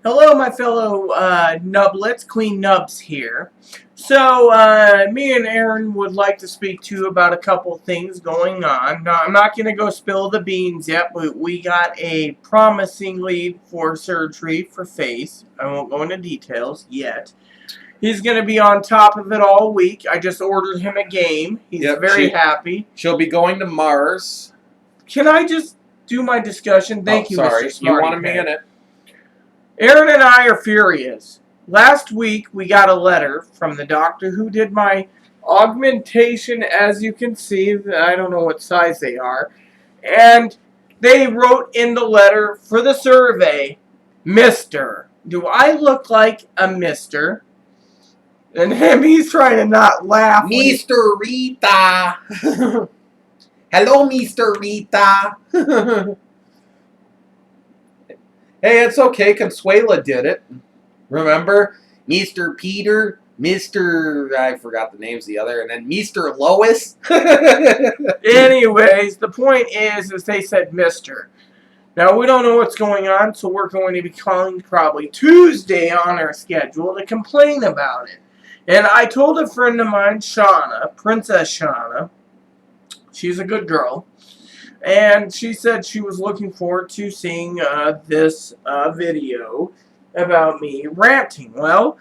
Hello, my fellow nublets. Queen Nubs here. So, me and Aaron would like to speak to you about a couple things going on. Now, I'm not going to go spill the beans yet, but we got a promising lead for surgery for face. I won't go into details yet. He's going to be on top of it all week. I just ordered him a game. He's very happy. She'll be going to Mars. Can I just do my discussion? Thank you, sorry. Mr. Smarty. You want a minute. Aaron and I are furious. Last week, we got a letter from the doctor who did my augmentation, as you can see. I don't know what size they are. And they wrote in the letter for the survey, Mr. Do I look like a mister? And he's trying to not laugh. Mr. Rita. Hello, Mr. Rita. Hey, it's okay. Consuela did it. Remember? Mr. Peter, Mr. I forgot the names of the other, and then Mr. Lois. Anyways, the point is they said Mr. Now, we don't know what's going on, so we're going to be calling probably Tuesday on our schedule to complain about it. And I told a friend of mine, Shauna, Princess Shauna, she's a good girl, and she said she was looking forward to seeing this video about me ranting. Well,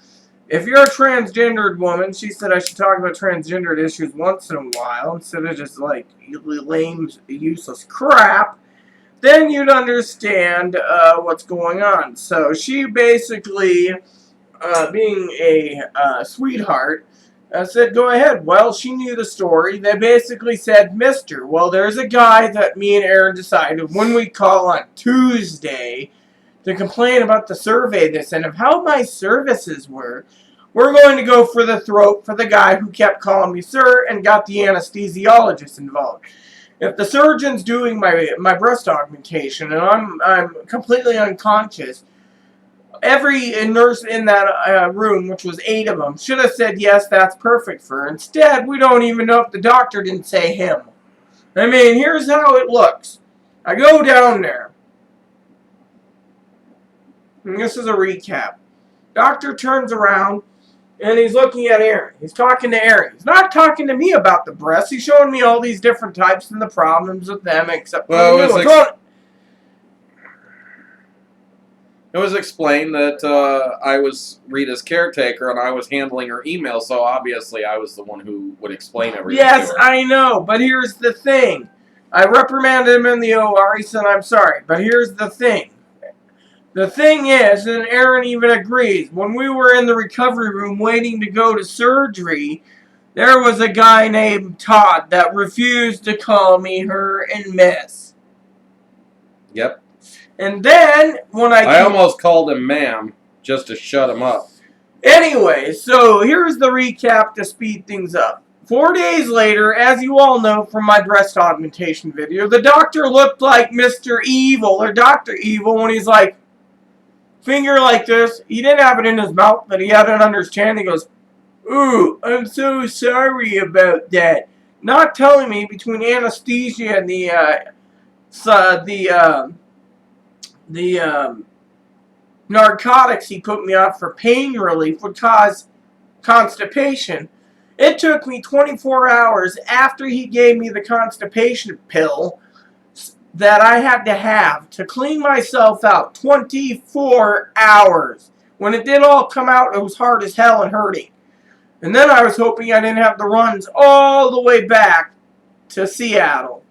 if you're a transgendered woman, she said I should talk about transgendered issues once in a while instead of just like lame, useless crap, then you'd understand what's going on. So she basically, being a sweetheart, said, go ahead. Well, she knew the story. They basically said, Mr. Well, there's a guy that me and Aaron decided when we call on Tuesday to complain about the survey they sent of how my services were. We're going to go for the throat for the guy who kept calling me sir and got the anesthesiologist involved. If the surgeon's doing my breast augmentation and I'm completely unconscious, every nurse in that room, which was 8 of them, should have said, yes, that's perfect for her. Instead, we don't even know if the doctor didn't say him. I mean, here's how it looks. I go down there. And this is a recap. Doctor turns around, and he's looking at Aaron. He's talking to Aaron. He's not talking to me about the breasts. He's showing me all these different types and the problems with them, except for the new ones. It was explained that I was Rita's caretaker and I was handling her email, so obviously I was the one who would explain everything. Yes, I know, but here's the thing. I reprimanded him in the OR. He said, I'm sorry, but here's the thing. The thing is, and Aaron even agrees, when we were in the recovery room waiting to go to surgery, there was a guy named Todd that refused to call me her and miss. Yep. And then, when I almost called him ma'am, just to shut him up. Anyway, so here's the recap to speed things up. 4 days later, as you all know from my breast augmentation video, the doctor looked like Mr. Evil, or Dr. Evil, when he's like, finger like this. He didn't have it in his mouth, but he had it under his chin. He goes, ooh, I'm so sorry about that. Not telling me between anesthesia and the narcotics he put me on for pain relief would cause constipation. It took me 24 hours after he gave me the constipation pill that I had to have to clean myself out. 24 hours. When it did all come out, it was hard as hell and hurting. And then I was hoping I didn't have the runs all the way back to Seattle.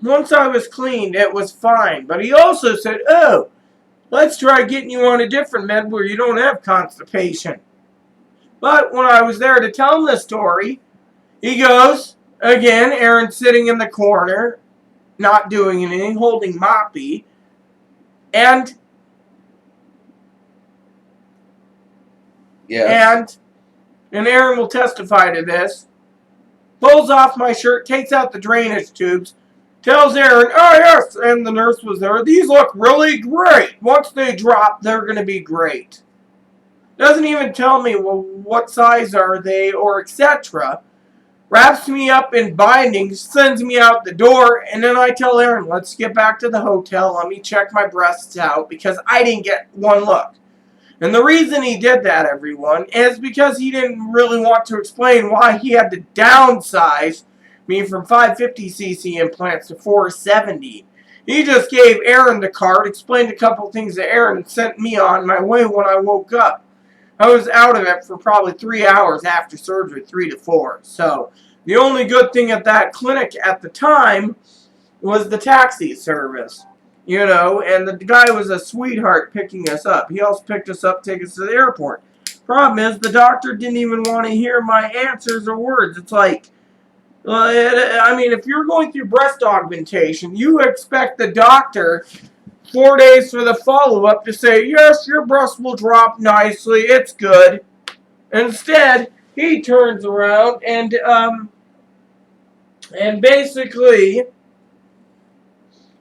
Once I was cleaned, it was fine. But he also said, oh, let's try getting you on a different med where you don't have constipation. But when I was there to tell him the story, he goes, again, Aaron's sitting in the corner, not doing anything, holding Moppy, and yes. And Aaron will testify to this, pulls off my shirt, takes out the drainage tubes, tells Aaron, oh yes, and the nurse was there, these look really great. Once they drop, they're going to be great. Doesn't even tell me, well, what size are they, or etc. wraps me up in bindings, sends me out the door, and then I tell Aaron, let's get back to the hotel. Let me check my breasts out because I didn't get one look. And the reason he did that, everyone, is because he didn't really want to explain why he had to downsize me from 550cc implants to 470. He just gave Aaron the card, explained a couple things to Aaron, and sent me on my way when I woke up. I was out of it for probably 3 hours after surgery, 3 to 4. So the only good thing at that clinic at the time was the taxi service. You know, and the guy was a sweetheart picking us up. He also picked us up, take us to the airport. Problem is, the doctor didn't even want to hear my answers or words. It's like, I mean, if you're going through breast augmentation, you expect the doctor 4 days for the follow-up to say, yes, your breast will drop nicely, it's good. Instead, he turns around and basically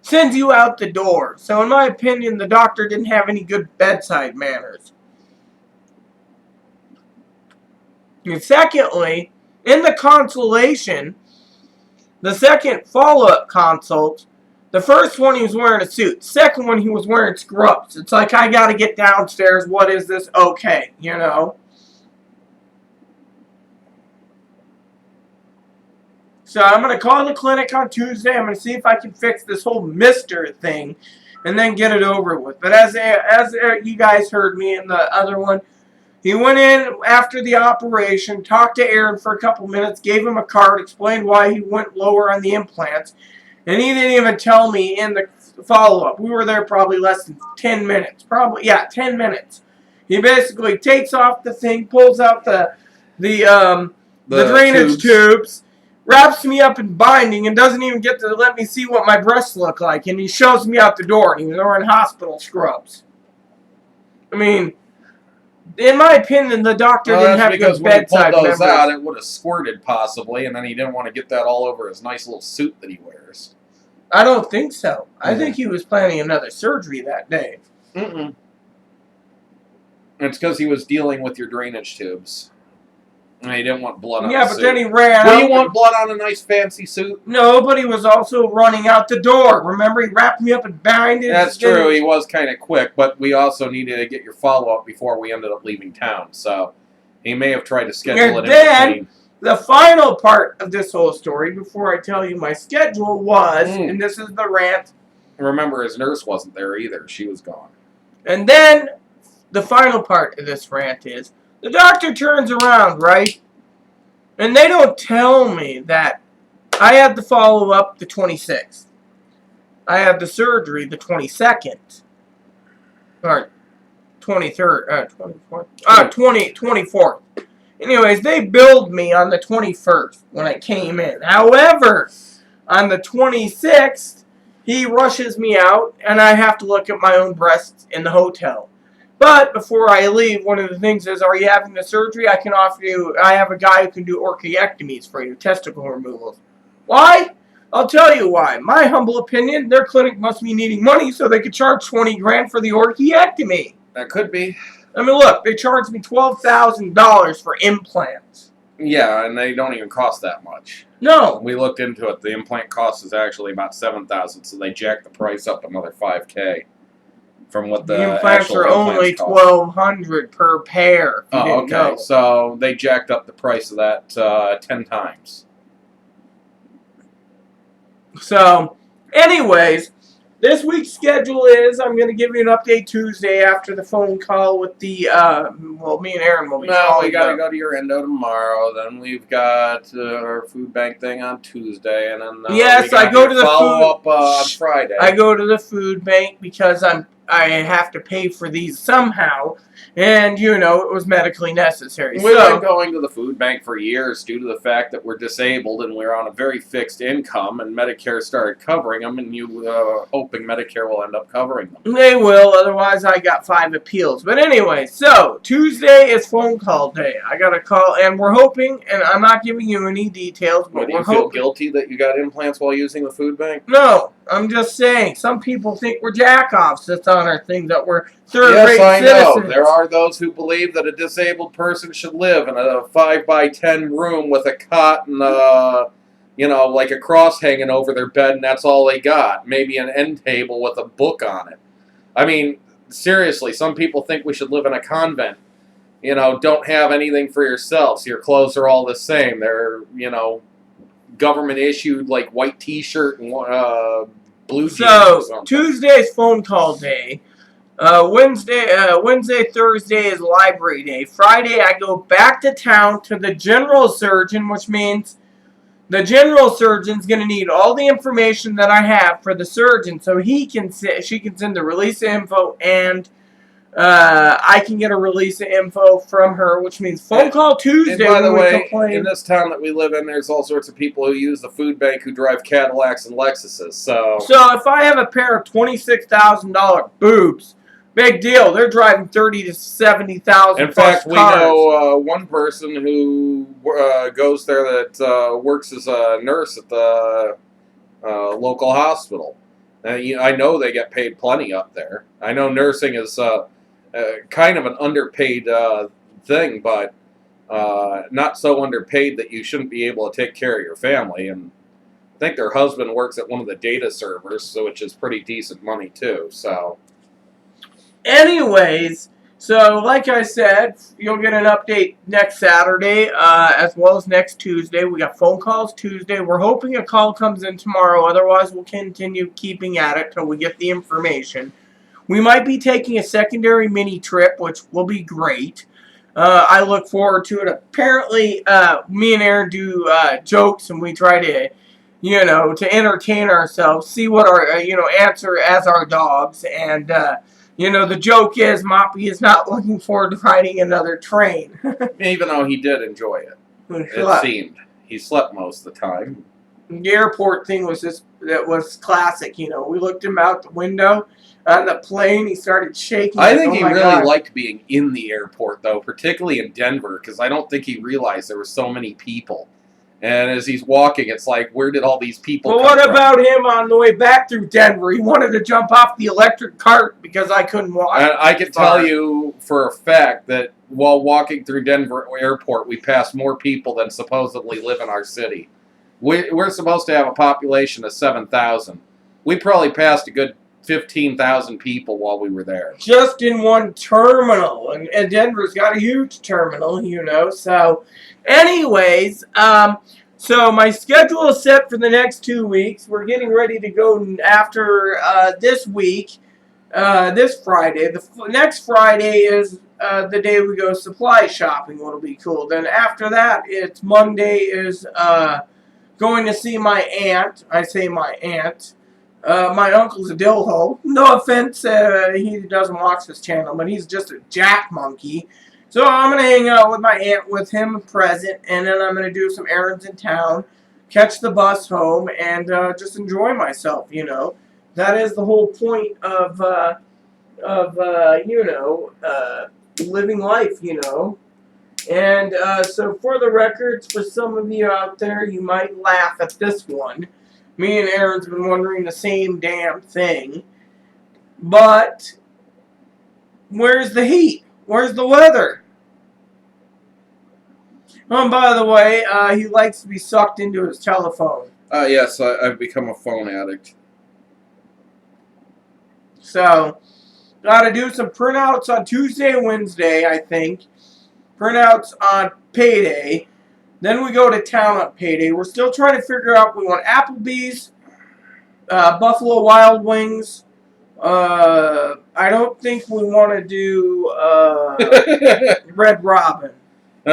sends you out the door. So in my opinion, the doctor didn't have any good bedside manners. And secondly, in the consultation, the second follow-up consult, the first one he was wearing a suit. Second one he was wearing scrubs. It's like, I gotta get downstairs. What is this? Okay, you know. So I'm going to call the clinic on Tuesday. I'm going to see if I can fix this whole Mr. thing and then get it over with. But as you guys heard me in the other one, he went in after the operation, talked to Aaron for a couple minutes, gave him a card, explained why he went lower on the implants. And he didn't even tell me in the follow-up. We were there probably less than 10 minutes. 10 minutes. He basically takes off the thing, pulls out the drainage tubes, wraps me up in binding, and doesn't even get to let me see what my breasts look like. And he shows me out the door, and he was wearing hospital scrubs. I mean, in my opinion, the doctor didn't have good bedside manners. Because when he pulled those out, it would have squirted possibly, and then he didn't want to get that all over his nice little suit that he wears. I don't think so. I think he was planning another surgery that day. Mm-mm. It's because he was dealing with your drainage tubes. And he didn't want blood on the suit. Yeah, but then he ran out. Well, you want blood on a nice fancy suit? No, but he was also running out the door. Remember, he wrapped me up in binding. That's true. He was kind of quick, but we also needed to get your follow-up before we ended up leaving town. So he may have tried to schedule it in between. The final part of this whole story, before I tell you my schedule, was, and this is the rant. Remember, his nurse wasn't there either. She was gone. And then the final part of this rant is, the doctor turns around, right? And they don't tell me that I had the follow-up the 26th. I had the surgery the 22nd. Or 23rd, 24th. 24th. Anyways, they billed me on the 21st when I came in. However, on the 26th, he rushes me out, and I have to look at my own breasts in the hotel. But before I leave, one of the things is, are you having the surgery? I can offer you, I have a guy who can do orchiectomies for you, testicle removals. Why? I'll tell you why. My humble opinion, their clinic must be needing money so they could charge $20,000 for the orchiectomy. That could be. I mean, look, they charged me $12,000 for implants. Yeah, and they don't even cost that much. No. We looked into it. The implant cost is actually about $7,000, so they jacked the price up another $5,000 from what the implants are only $1,200 per pair. Oh, okay. So they jacked up the price of that 10 times. So, anyways, this week's schedule is, I'm going to give you an update Tuesday after the phone call with the, well, me and Aaron will be calling. We got to go to your endo tomorrow. Then we've got our food bank thing on Tuesday. And then yes, I go to the follow-up on Friday. I go to the food bank because I have to pay for these somehow, and, you know, it was medically necessary. We've been going to the food bank for years due to the fact that we're disabled and we're on a very fixed income, and Medicare started covering them, and you hoping Medicare will end up covering them. They will, otherwise I got 5 appeals. But anyway, so, Tuesday is phone call day. I got a call, and we're hoping, and I'm not giving you any details, but do you feel guilty that you got implants while using the food bank? No, I'm just saying, some people think we're jack-offs. It's on our things that we're third-rate yes, I citizens. know. There are those who believe that a disabled person should live in a 5x10 room with a cot and like a cross hanging over their bed, and that's all they got. Maybe an end table with a book on it. I mean, seriously, some people think we should live in a convent. Don't have anything for yourselves. Your clothes are all the same. They're, government issued like white T-shirt and blue jeans or something. Tuesday's phone call day. Wednesday, Thursday is library day. Friday, I go back to town to the general surgeon, which means the general surgeon's going to need all the information that I have for the surgeon, so she can send the release of info, and I can get a release of info from her, which means phone call Tuesday. And by the way, in this town that we live in, there's all sorts of people who use the food bank who drive Cadillacs and Lexuses. So if I have a pair of $26,000 boobs, big deal. They're driving $30,000 to $70,000. In fact, we know one person who goes there that works as a nurse at the local hospital. I know they get paid plenty up there. I know nursing is kind of an underpaid thing, but not so underpaid that you shouldn't be able to take care of your family. And I think their husband works at one of the data servers, which is pretty decent money too. So, anyways, like I said, you'll get an update next Saturday as well as next Tuesday. We got phone calls Tuesday. We're hoping a call comes in tomorrow. Otherwise, we'll continue keeping at it till we get the information. We might be taking a secondary mini trip, which will be great. I look forward to it. Apparently, me and Aaron do jokes, and we try to, to entertain ourselves, see what our, answer as our dogs. And, the joke is Moppy is not looking forward to riding another train. Even though he did enjoy it. It seemed. He slept most of the time. The airport thing was that was classic, We looked him out the window on the plane. He started shaking. I think he really liked being in the airport, though, particularly in Denver, because I don't think he realized there were so many people. And as he's walking, it's like, where did all these people come from? Well, what about him on the way back through Denver? He wanted to jump off the electric cart because I couldn't walk. And I can tell you for a fact that while walking through Denver Airport, we passed more people than supposedly live in our city. We're supposed to have a population of 7,000. We probably passed a good 15,000 people while we were there. Just in one terminal. And Denver's got a huge terminal, So, anyways, so my schedule is set for the next 2 weeks. We're getting ready to go after this week, this Friday. The next Friday is the day we go supply shopping, what'll be cool. Then after that, it's Monday is going to see my aunt. I say my aunt. My uncle's a dillhole. No offense, he doesn't watch this channel, but he's just a jack monkey. So I'm going to hang out with my aunt with him present, and then I'm going to do some errands in town, catch the bus home, and just enjoy myself, That is the whole point of living life, And so for the records, for some of you out there, you might laugh at this one. Me and Aaron's been wondering the same damn thing. But where's the heat? Where's the weather? Oh, and by the way, he likes to be sucked into his telephone. Yes, I've become a phone addict. So, got to do some printouts on Tuesday and Wednesday, I think. Printouts on payday. Then we go to town on payday. We're still trying to figure out, we want Applebee's, Buffalo Wild Wings. I don't think we want to do Red Robin.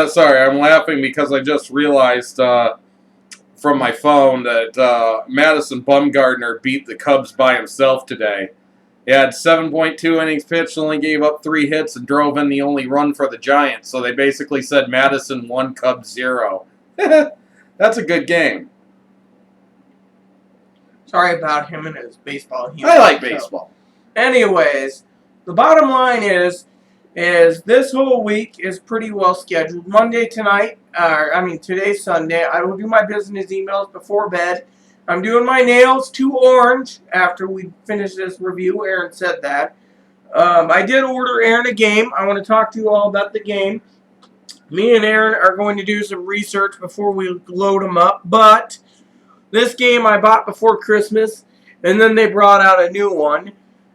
Sorry, I'm laughing because I just realized from my phone that Madison Bumgarner beat the Cubs by himself today. He had 7.2 innings pitched, only gave up 3 hits, and drove in the only run for the Giants. So they basically said Madison 1, Cubs 0. That's a good game. Sorry about him and his baseball. I like baseball. Anyways, the bottom line is this whole week is pretty well scheduled. Monday tonight, today's Sunday. I will do my business emails before bed. I'm doing my nails to orange after we finish this review. Aaron said that. I did order Aaron a game. I want to talk to you all about the game. Me and Aaron are going to do some research before we load them up. But this game I bought before Christmas, and then they brought out a new one.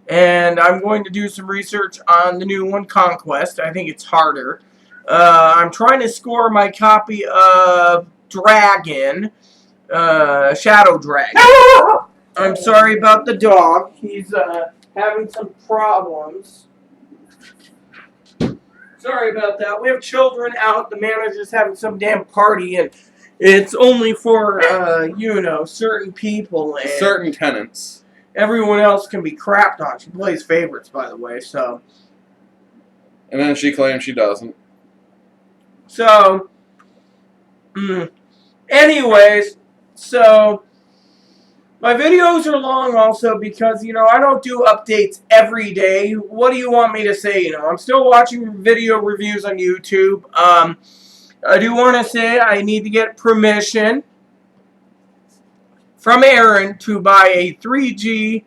And I'm going to do some research on the new one, Conquest. I think it's harder. I'm trying to score my copy of Dragon, Shadow Dragon. I'm sorry about the dog. He's having some problems. Sorry about that. We have children out. The manager's having some damn party, and it's only for, certain people. And certain tenants. Everyone else can be crapped on. She plays favorites, by the way, so. And then she claims she doesn't. So, anyways, so my videos are long also because, I don't do updates every day. What do you want me to say? I'm still watching video reviews on YouTube. I do want to say I need to get permission from Aaron to buy a 3G,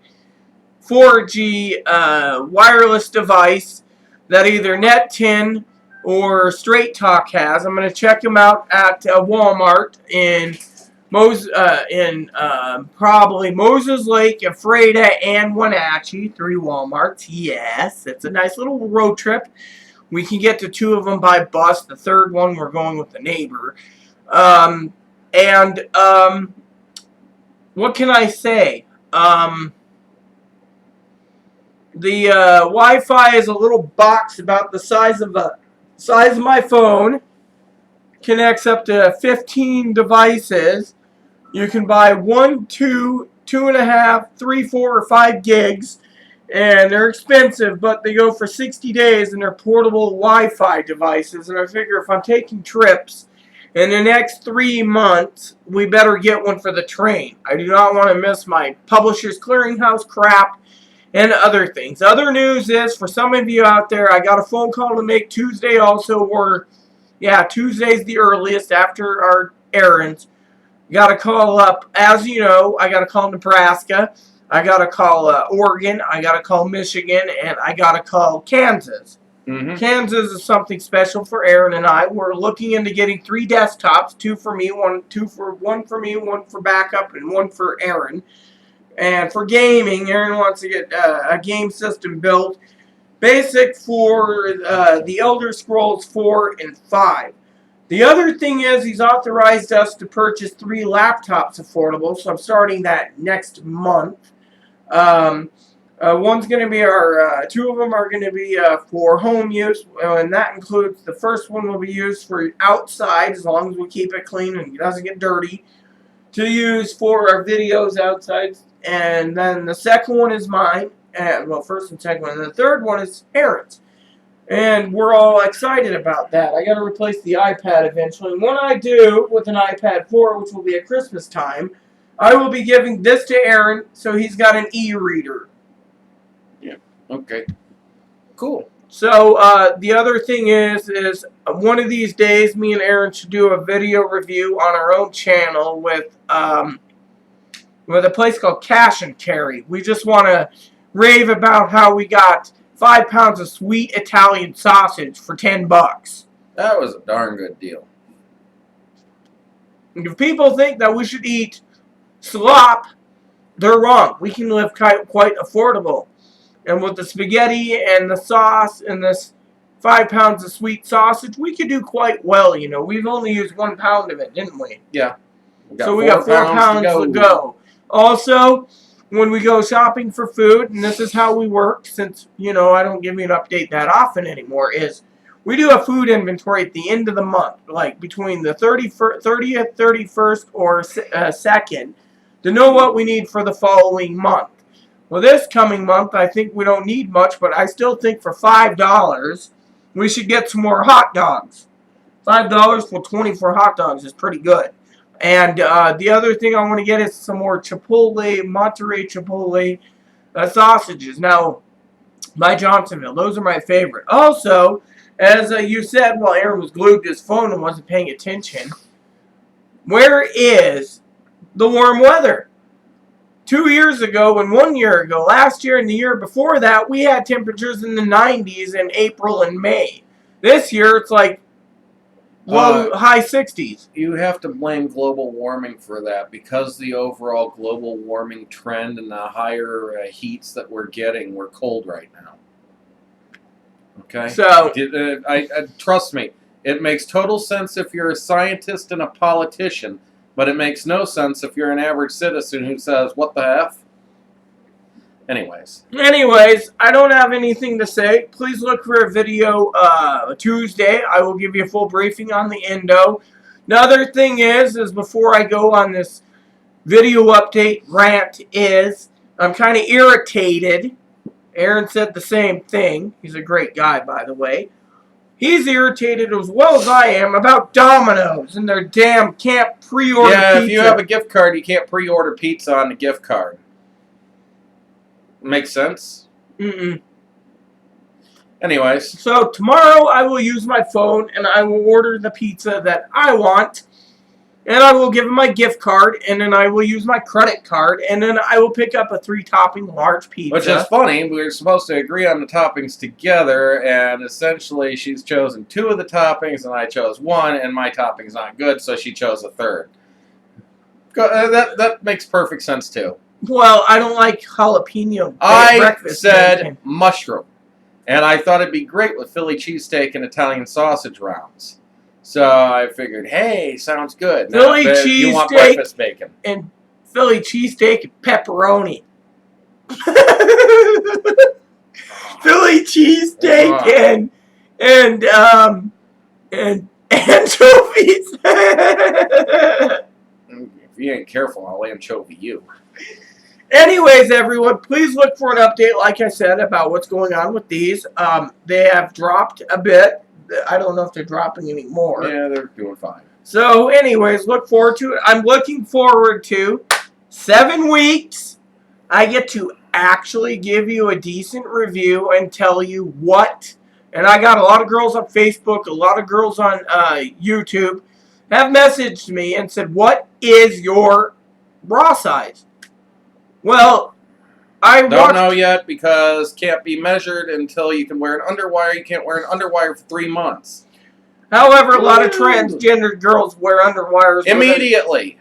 4G wireless device that either NetTin or Straight Talk has. I'm going to check them out at Walmart in probably Moses Lake, Ephrata, and Wenatchee. 3 Walmarts. Yes, it's a nice little road trip. We can get to 2 of them by bus. The third one we're going with the neighbor. What can I say? The Wi-Fi is a little box about the size of my phone. Connects up to 15 devices. You can buy 1, 2, 2.5, 3, 4, or 5 gigs. And they're expensive, but they go for 60 days, and they're portable Wi-Fi devices. And I figure if I'm taking trips in the next 3 months, we better get one for the train. I do not want to miss my Publishers Clearinghouse crap and other things. Other news is, for some of you out there, I got a phone call to make Tuesday also, or, Tuesday's the earliest after our errands. Got to call up, as you know, I got to call Nebraska. I got to call Oregon. I got to call Michigan. And I got to call Kansas. Mm-hmm. Kansas is something special for Aaron and I. We're looking into getting 3 desktops, 2 for me, one for me, 1 for backup, and 1 for Aaron. And for gaming, Aaron wants to get a game system built, basic for the Elder Scrolls 4 and 5. The other thing is he's authorized us to purchase 3 laptops affordable, so I'm starting that next month. One's going to be 2 of them are going to be for home use, and that includes the first one will be used for outside, as long as we keep it clean and it doesn't get dirty, to use for our videos outside. And then the second one is mine, first and second one, and the third one is Aaron's. And we're all excited about that. I got to replace the iPad eventually. And when I do, with an iPad 4, which will be at Christmas time, I will be giving this to Aaron, so he's got an e-reader. Yeah. Okay. Cool. So the other thing is one of these days, me and Aaron should do a video review on our own channel with a place called Cash and Carry. We just want to rave about how we got 5 pounds of sweet Italian sausage for $10. That was a darn good deal. If people think that we should eat slop, they're wrong. We can live quite affordable. And with the spaghetti and the sauce and this 5 pounds of sweet sausage, we could do quite well, We've only used 1 pound of it, didn't we? Yeah. So we got 4 pounds to go. Also, when we go shopping for food, and this is how we work, since, I don't give you an update that often anymore, is we do a food inventory at the end of the month, like between the 30th, 31st, or 2nd, to know what we need for the following month. Well, this coming month, I think we don't need much, but I still think for $5, we should get some more hot dogs. $5 for 24 hot dogs is pretty good. And the other thing I want to get is some more Monterey Chipotle sausages. Now, by Johnsonville, those are my favorite. Also, as you said while Aaron was glued to his phone and wasn't paying attention, where is the warm weather? 2 years ago and 1 year ago, last year and the year before that, we had temperatures in the 90s in April and May. This year, it's like high 60s. You have to blame global warming for that because the overall global warming trend and the higher heats that we're getting, we're cold right now. Okay? So, trust me, it makes total sense if you're a scientist and a politician, but it makes no sense if you're an average citizen who says, what the F? Anyways, I don't have anything to say. Please look for a video Tuesday. I will give you a full briefing on the endo. Another thing is before I go on this video update rant I'm kind of irritated. Aaron said the same thing. He's a great guy, by the way. He's irritated as well as I am about Domino's and their damn can't pre-order pizza. Yeah, if you have a gift card, you can't pre-order pizza on the gift card. Makes sense? Mm-mm. Anyways. So tomorrow I will use my phone and I will order the pizza that I want. And I will give him my gift card, and then I will use my credit card, and then I will pick up a 3-topping large pizza. Which is funny. We were supposed to agree on the toppings together, and essentially she's chosen 2 of the toppings, and I chose 1, and my topping's not good, so she chose a 3rd. That makes perfect sense, too. Well, I don't like jalapeno I breakfast said bacon. mushroom, and I thought it'd be great with Philly cheesesteak and Italian sausage rounds. So I figured, hey, sounds good. Philly You want cheesesteak breakfast bacon. and Philly cheesesteak and pepperoni. Philly cheesesteak and anchovies. If you ain't careful, I'll anchovy you. Anyways, everyone, please look for an update, like I said, about what's going on with these. They have dropped a bit. I don't know if they're dropping anymore. Yeah, they're doing fine. So, anyways, look forward to it. I'm looking forward to 7 weeks. I get to actually give you a decent review and tell you what. And I got a lot of girls on Facebook, a lot of girls on YouTube have messaged me and said, what is your bra size? Well, I don't know yet because can't be measured until you can wear an underwire. You can't wear an underwire for 3 months. However, a lot of transgender girls wear underwires immediately.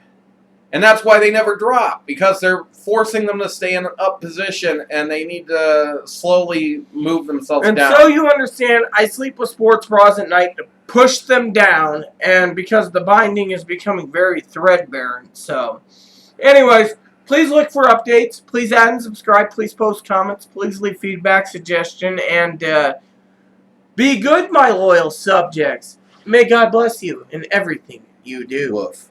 And that's why they never drop, because they're forcing them to stay in an up position and they need to slowly move themselves down. And so you understand, I sleep with sports bras at night to push them down, and because the binding is becoming very threadbare. So, anyways, please look for updates. Please add and subscribe. Please post comments. Please leave feedback, suggestion, and be good, my loyal subjects. May God bless you in everything you do. Woof.